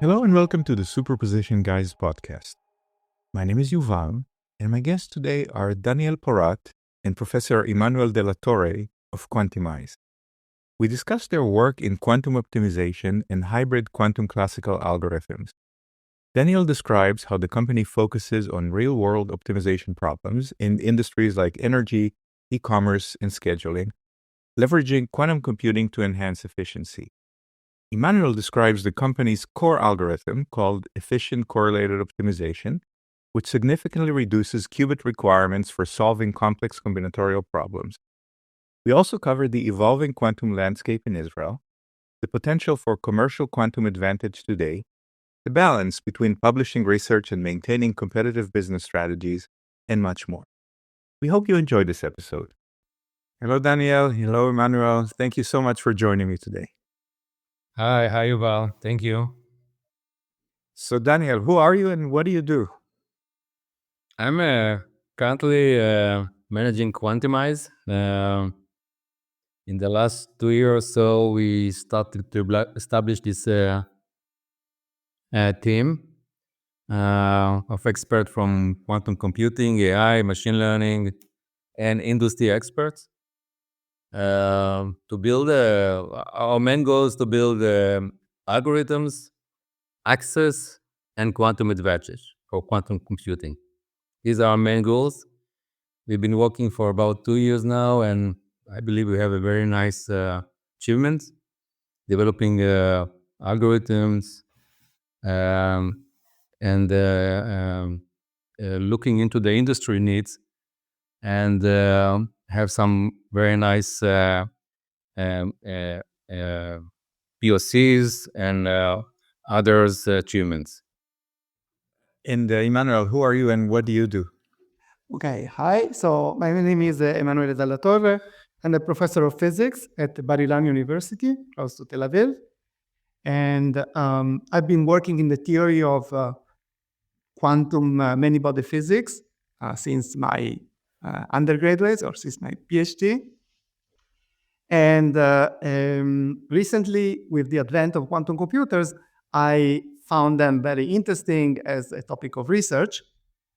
Hello and welcome to the Superposition Guys podcast. My name is Yuval, and my guests today are Daniel Porat and Professor Emanuele Dalla-Torre of Quantymize. We discuss their work in quantum optimization and hybrid quantum classical algorithms. Daniel describes how the company focuses on real-world optimization problems in industries like energy, e-commerce, and scheduling, leveraging quantum computing to enhance efficiency. Emanuele describes the company's core algorithm called Efficient Correlated Optimization, which significantly reduces qubit requirements for solving complex combinatorial problems. We also covered the evolving quantum landscape in Israel, the potential for commercial quantum advantage today, the balance between publishing research and maintaining competitive business strategies, and much more. We hope you enjoyed this episode. Hello, Daniel. Hello, Emanuele. Thank you so much for joining me today. Hi, Yuval. Thank you. So, Daniel, who are you and what do you do? I'm currently managing Quantymize. In the last 2 years or so, we started to establish this team of experts from quantum computing, AI, machine learning, and industry experts. To build our main goal is to build algorithms, access, and quantum advantage for quantum computing. These are our main goals. We've been working for about 2 years now, and I believe we have a very nice achievement, developing algorithms and looking into the industry needs, and have some very nice POCs and others achievements. And Emanuele, who are you and what do you do? Okay, hi. So my name is Emanuele Dalla-Torre. I'm a professor of physics at Bar Ilan University, close to Tel Aviv. And I've been working in the theory of quantum many-body physics since my undergraduate or since my PhD. And recently, with the advent of quantum computers, I found them very interesting as a topic of research.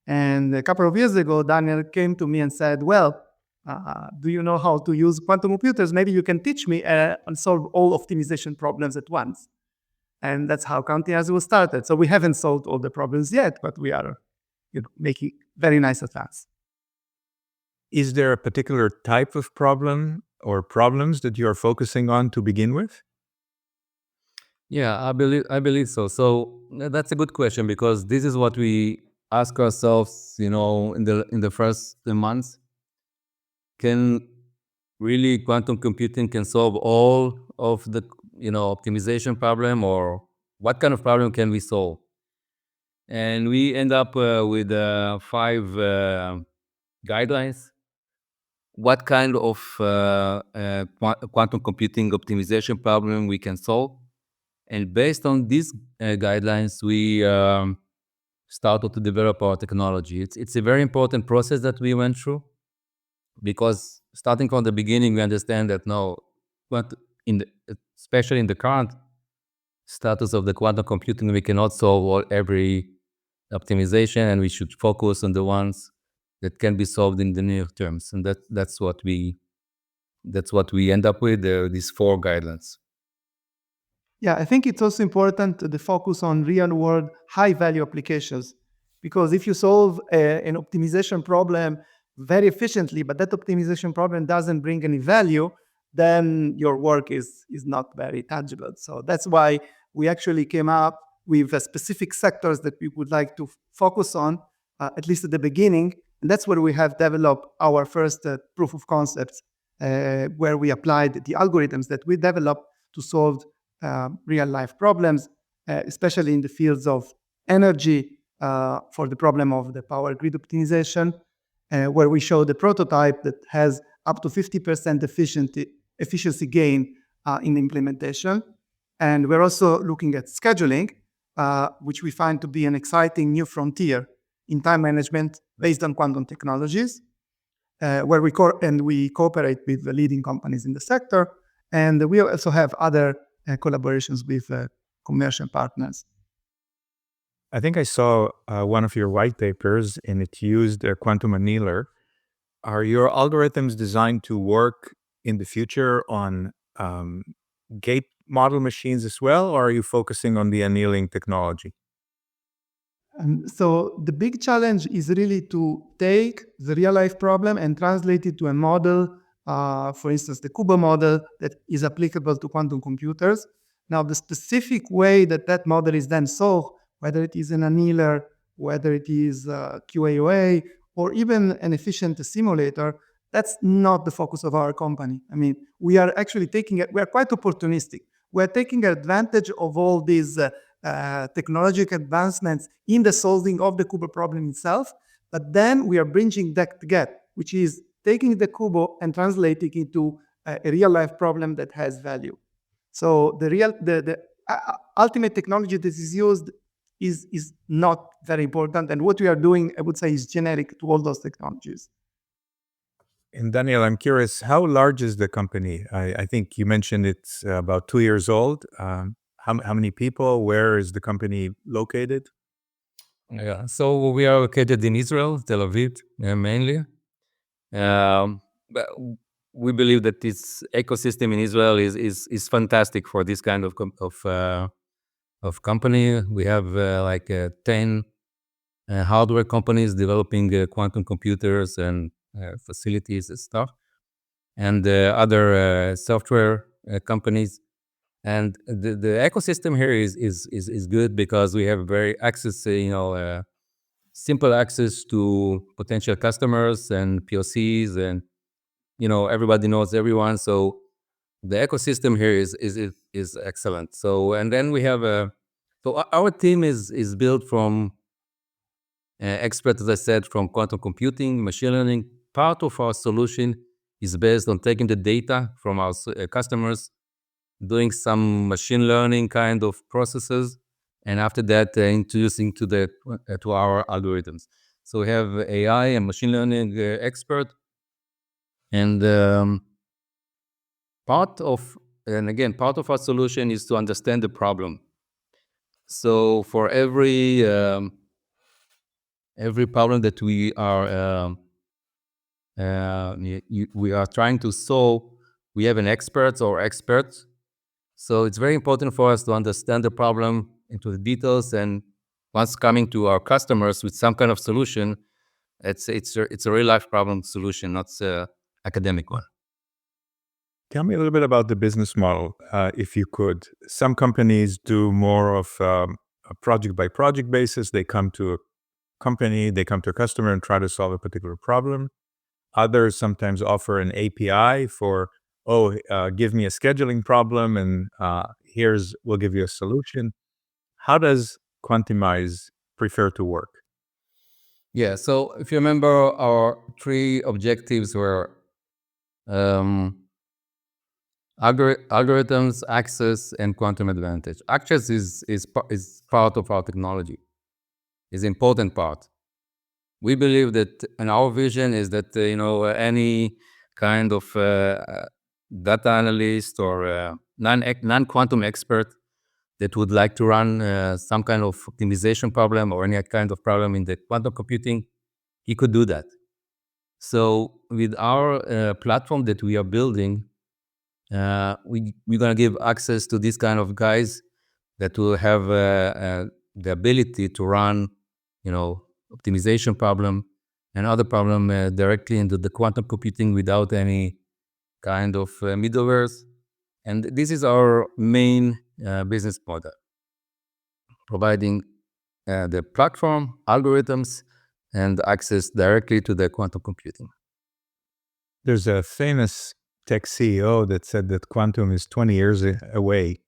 And a couple of years ago, Daniel came to me and said, well, do you know how to use quantum computers? Maybe you can teach me and solve all optimization problems at once. And that's how Quantymize was started. So we haven't solved all the problems yet, but we are making very nice advance. Is there a particular type of problem or problems that you are focusing on to begin with? Yeah, I believe so. So that's a good question, because this is what we ask ourselves, in the first months. Can really quantum computing can solve all of the optimization problem, or what kind of problem can we solve? And we end up with 5 guidelines. What kind of quantum computing optimization problem we can solve? And based on these guidelines, we started to develop our technology. It's a very important process that we went through, because starting from the beginning, we understand that especially in the current status of the quantum computing, we cannot solve every optimization, and we should focus on the ones that can be solved in the near terms. And that's what we end up with, these 4 guidelines. Yeah, I think it's also important to focus on real-world high-value applications, because if you solve an optimization problem very efficiently, but that optimization problem doesn't bring any value, then your work is not very tangible. So that's why we actually came up with specific sectors that we would like to focus on, at least at the beginning. And that's where we have developed our first proof of concepts, where we applied the algorithms that we developed to solve real-life problems, especially in the fields of energy, for the problem of the power grid optimization, where we show the prototype that has up to 50% efficiency gain in implementation. And we're also looking at scheduling, which we find to be an exciting new frontier in time management based on quantum technologies, where we cooperate with the leading companies in the sector. And we also have other collaborations with commercial partners. I think I saw one of your white papers and it used a quantum annealer. Are your algorithms designed to work in the future on gate model machines as well, or are you focusing on the annealing technology? So the big challenge is really to take the real life problem and translate it to a model, for instance, the Kubo model that is applicable to quantum computers. Now, the specific way that that model is then solved, whether it is an annealer, whether it is QAOA, or even an efficient simulator, that's not the focus of our company. I mean, we are actually taking it, we are quite opportunistic. We're taking advantage of all these technological advancements in the solving of the Kubo problem itself, but then we are bridging that gap, which is taking the Kubo and translating it into a real life problem that has value. So the ultimate technology that is used is not very important, and what we are doing, I would say, is generic to all those technologies. And Daniel, I'm curious, how large is the company? I think you mentioned it's about 2 years old. How many people? Where is the company located? Yeah, so we are located in Israel, Tel Aviv, mainly. But we believe that this ecosystem in Israel is fantastic for this kind of company. We have 10 hardware companies developing quantum computers and facilities and stuff, and other software companies. And the ecosystem here is good because we have very access, simple access to potential customers and POCs, and everybody knows everyone. So the ecosystem here is excellent. So and then we have our team is built from experts, as I said, from quantum computing, machine learning. Part of our solution is based on taking the data from our customers, doing some machine learning kind of processes, and after that introducing to our algorithms. So we have AI and machine learning expert, and part of our solution is to understand the problem. So for every problem that we are trying to solve, we have an expert or experts. So it's very important for us to understand the problem into the details, and once coming to our customers with some kind of solution, it's a real life problem solution, not an academic one. Tell me a little bit about the business model, if you could. Some companies do more of a project by project basis. They come to a company, they come to a customer and try to solve a particular problem. Others sometimes offer an API for, give me a scheduling problem and we'll give you a solution. How does Quantymize prefer to work? Yeah, so if you remember, our 3 objectives were algorithms, access, and quantum advantage. Access is part of our technology, is an important part. We believe that, and our vision is that any kind of data analyst or non-quantum expert that would like to run some kind of optimization problem or any kind of problem in the quantum computing, he could do that. So with our platform that we are building, we're going to give access to these kind of guys that will have the ability to run, optimization problem and other problem directly into the quantum computing without any kind of middlewares. And this is our main business model, providing the platform, algorithms, and access directly to the quantum computing. There's a famous tech CEO that said that quantum is 20 years away.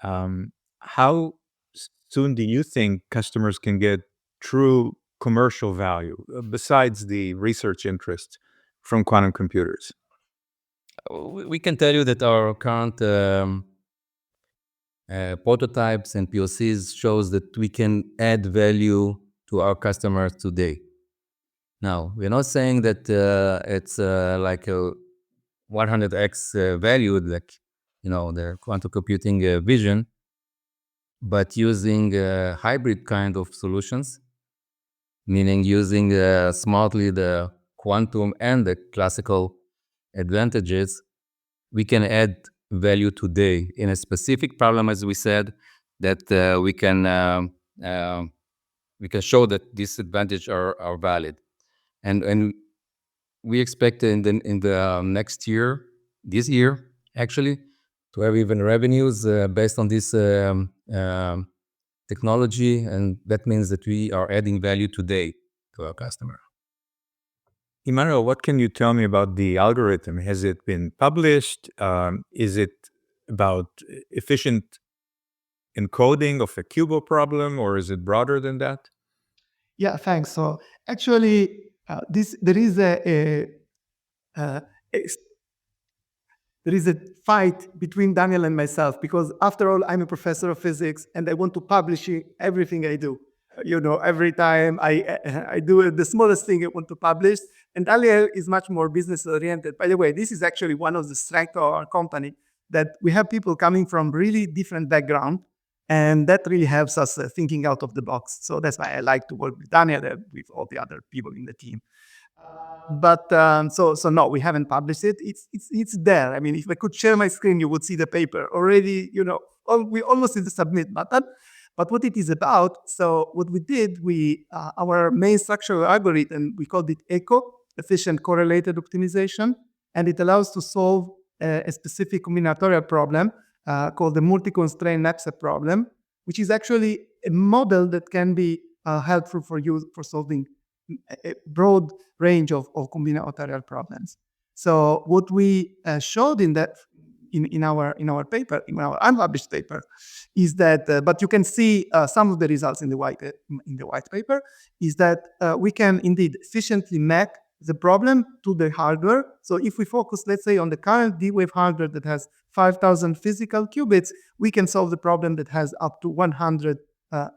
How soon do you think customers can get true commercial value besides the research interest from quantum computers? We can tell you that our current prototypes and POCs shows that we can add value to our customers today. Now, we're not saying that it's like a 100x value, like the quantum computing vision, but using hybrid kind of solutions, meaning using smartly the quantum and the classical advantages, we can add value today in a specific problem, as we said, that we can show that these advantages are valid, and we expect in the next year, this year actually, to have even revenues based on this technology, and that means that we are adding value today to our customer. Emanuele, what can you tell me about the algorithm? Has it been published? Is it about efficient encoding of a qubit problem, or is it broader than that? Yeah, thanks. So actually, there is uh, a there is a fight between Daniel and myself, because after all, I'm a professor of physics and I want to publish everything I do. Every time I do the smallest thing I want to publish, and Daniel is much more business oriented. By the way, this is actually one of the strengths of our company, that we have people coming from really different background, and that really helps us thinking out of the box. So that's why I like to work with Daniel and with all the other people in the team. But so no, we haven't published it. It's there. I mean, if I could share my screen, you would see the paper already. We almost did the submit button. But what it is about, so what we did, our main structural algorithm, we called it ECO, Efficient Correlated Optimization, and it allows to solve a specific combinatorial problem called the multi-constraint knapsack problem, which is actually a model that can be helpful for you for solving a broad range of combinatorial problems. So what we showed in our paper, in our unpublished paper, is that, but you can see some of the results in the white paper, is that we can indeed efficiently map the problem to the hardware. So if we focus, let's say, on the current D-Wave hardware that has 5,000 physical qubits, we can solve the problem that has up to 100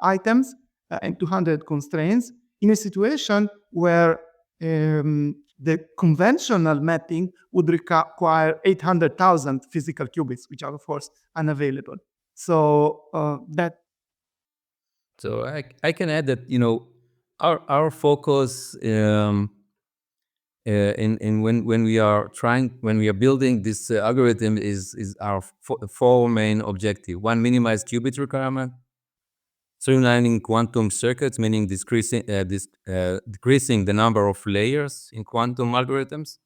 items and 200 constraints in a situation where the conventional mapping would require 800,000 physical qubits, which are, of course, unavailable. So So I can add that our focus when we are building this algorithm is our four main objective. One, minimize qubit requirement. Streamlining quantum circuits, meaning decreasing the number of layers in quantum algorithms.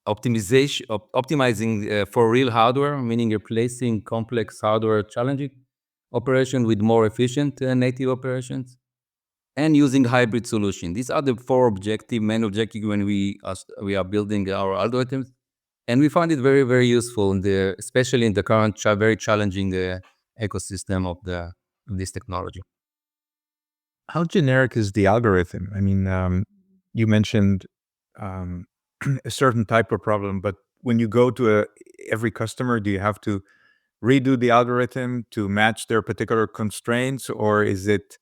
Optimizing for real hardware, meaning replacing complex hardware challenging operation with more efficient native operations, and using hybrid solution. These are the four main objectives when we are building our algorithms, and we find it very, very useful especially in the current very challenging ecosystem of this technology. How generic is the algorithm? I mean, you mentioned a certain type of problem, but when you go to every customer, do you have to redo the algorithm to match their particular constraints, or is it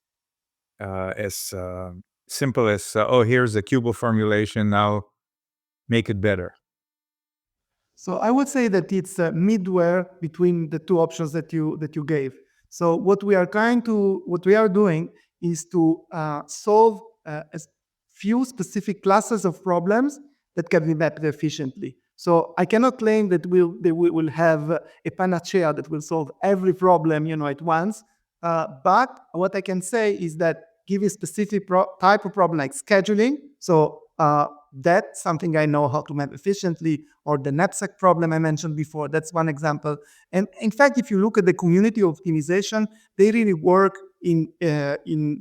as simple as, here's a qubit formulation, now make it better? So I would say that it's midware between the two options that you gave. So what we are doing is to solve a few specific classes of problems that can be mapped efficiently. So I cannot claim that we will have a panacea that will solve every problem at once. But what I can say is that give a specific type of problem like scheduling. So that's something I know how to map efficiently, or the knapsack problem I mentioned before. That's one example. And in fact, if you look at the community of optimization, they really work in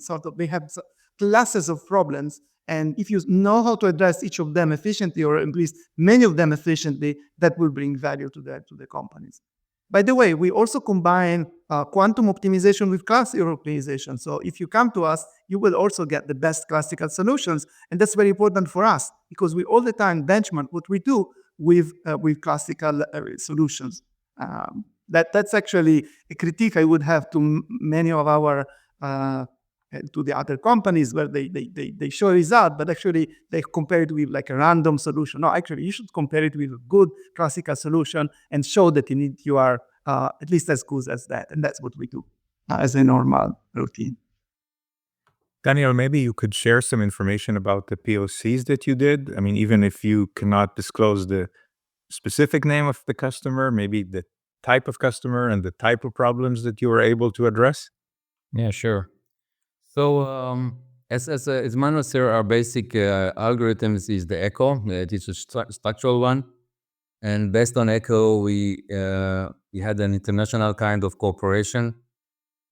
sort of, they have classes of problems. And if you know how to address each of them efficiently, or at least many of them efficiently, that will bring value to the companies. By the way, we also combine quantum optimization with classical optimization. So if you come to us, you will also get the best classical solutions. And that's very important for us, because we all the time benchmark what we do with classical solutions. That's actually a critique I would have to many of our to the other companies, where they show a result, but actually they compare it with like a random solution. No, actually you should compare it with a good classical solution and show that you are at least as good as that. And that's what we do as a normal routine. Daniel, maybe you could share some information about the POCs that you did. I mean, even if you cannot disclose the specific name of the customer, maybe the type of customer and the type of problems that you were able to address. Yeah, sure. So as Manuel said, our basic algorithms is the echo. It is a structural one, and based on echo, we had an international kind of cooperation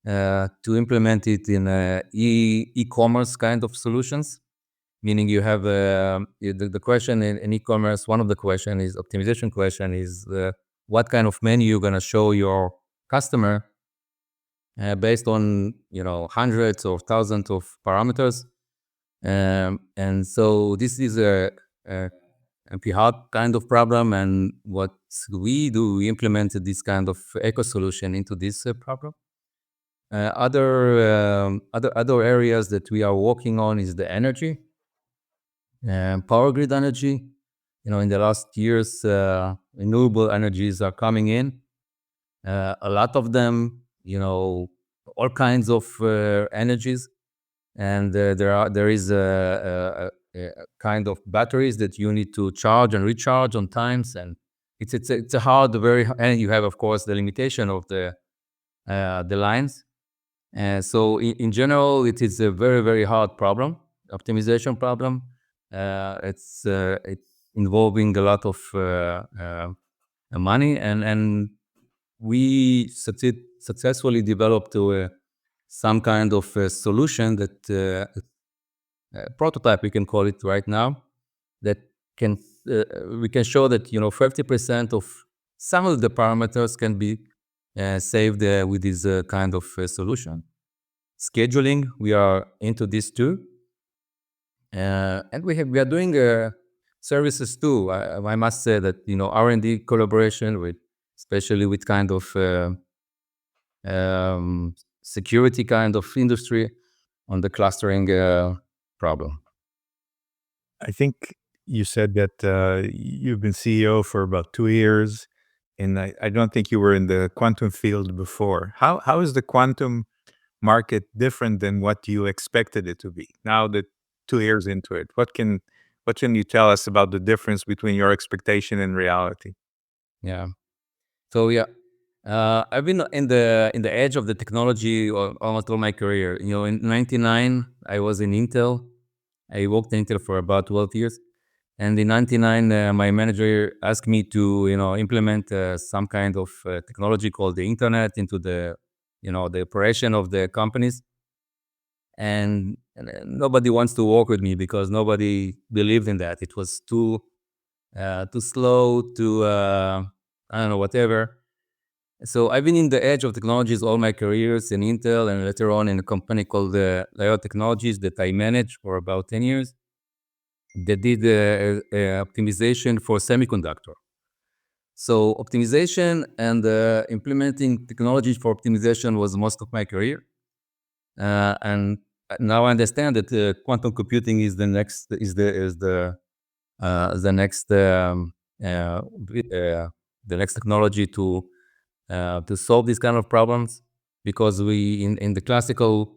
to implement it in e-commerce kind of solutions. Meaning you have the question in e-commerce. One of the question is optimization question is what kind of menu you're gonna show your customer based on hundreds or thousands of parameters, and so this is a hard kind of problem. And what we do, we implemented this kind of eco solution into this problem. Other areas that we are working on is the energy, power grid energy. In the last years, renewable energies are coming in. A lot of them, all kinds of energies, and there is a kind of batteries that you need to charge and recharge on times, and it's a hard, and you have of course the limitation of the lines. So in general, it is a very, very hard problem, optimization problem. It's involving a lot of money, and we successfully developed some kind of solution that prototype, we can call it right now, that can we can show that 50% of some of the parameters can be saved with this kind of solution. Scheduling, we are into this too, and we are doing services too. I must say that R&D collaboration with, especially with kind of security kind of industry on the clustering problem. I think you said that you've been CEO for about 2 years, and I don't think you were in the quantum field before. How is the quantum market different than what you expected it to be? Now that 2 years into it, what can you tell us about the difference between your expectation and reality? Yeah. So yeah, I've been in the edge of the technology almost all my career. In '99, I was in Intel. I worked in Intel for about 12 years. And in '99, my manager asked me to, implement some kind of technology called the internet into the operation of the companies. And nobody wants to work with me because nobody believed in that. It was too slow, too I don't know, whatever. So I've been in the edge of technologies all my careers in Intel, and later on in a company called Lyra Technologies that I managed for about 10 years. They did optimization for semiconductor. So optimization and implementing technology for optimization was most of my career. And now I understand that quantum computing is the next the next technology to solve these kind of problems, because we in the classical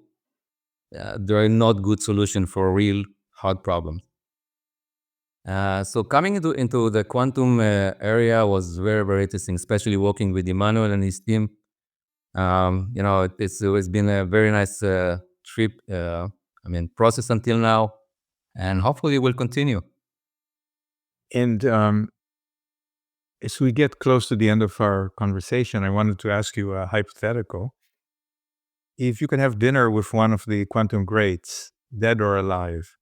there are not good solution for real hard problems. So coming into the quantum area was very, very interesting, especially working with Emanuele and his team. It's always been a very nice trip. Process until now, and hopefully will continue. And as we get close to the end of our conversation, I wanted to ask you a hypothetical. If you could have dinner with one of the quantum greats, dead or alive,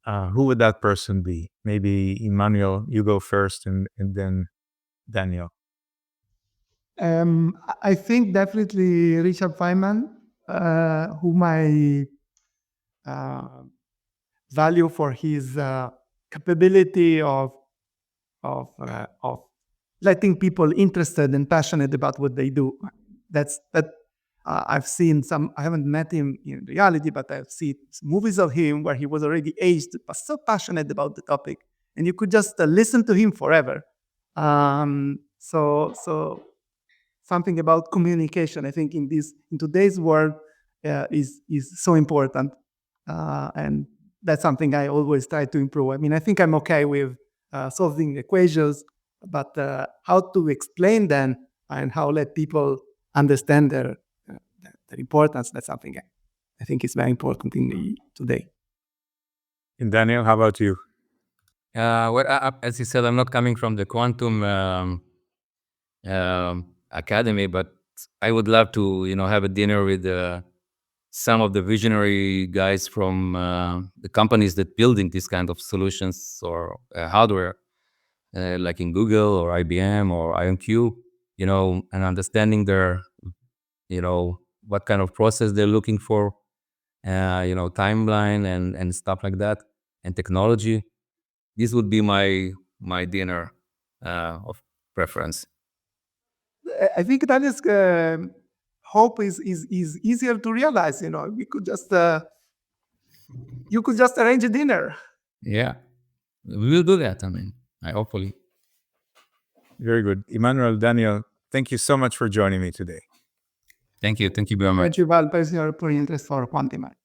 who would that person be? Maybe Emanuele, you go first, and then Daniel. I think definitely Richard Feynman, whom I value for his capability of letting people interested and passionate about what they do. I've seen some. I haven't met him in reality, but I've seen movies of him where he was already aged, but so passionate about the topic, and you could just listen to him forever. So something about communication. I think in today's world is so important, and that's something I always try to improve. I mean, I think I'm okay with solving equations, but how to explain them and how let people understand their importance, that's something I think is very important in today. And Daniel, how about you? Well, as you said, I'm not coming from the quantum academy, but I would love to, have a dinner with some of the visionary guys from the companies that building these kind of solutions or hardware, like in Google or IBM or IonQ, and understanding their, what kind of process they're looking for, timeline and stuff like that, and technology. This would be my dinner of preference. I think that is hope is easier to realize. We could just you could just arrange a dinner. Yeah, we will do that. I mean, hopefully. Very good. Emanuele, Daniel, thank you so much for joining me today. Thank you very much. Thank you, Val, for your interest for Quantymize.